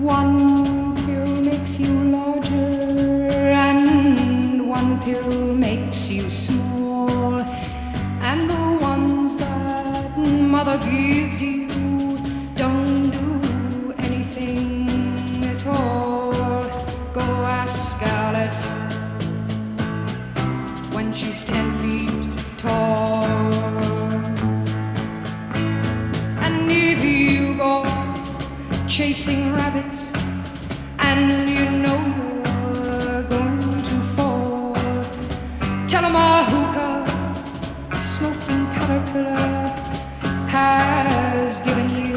One pill makes you larger, and one pill makes you small. And the ones that mother gives you don't do anything at all. Go ask Alice when she's 10 feet tall. And if you go chasing rabbits and you know you're going to fall, tell 'em a hookah smoking caterpillar has given you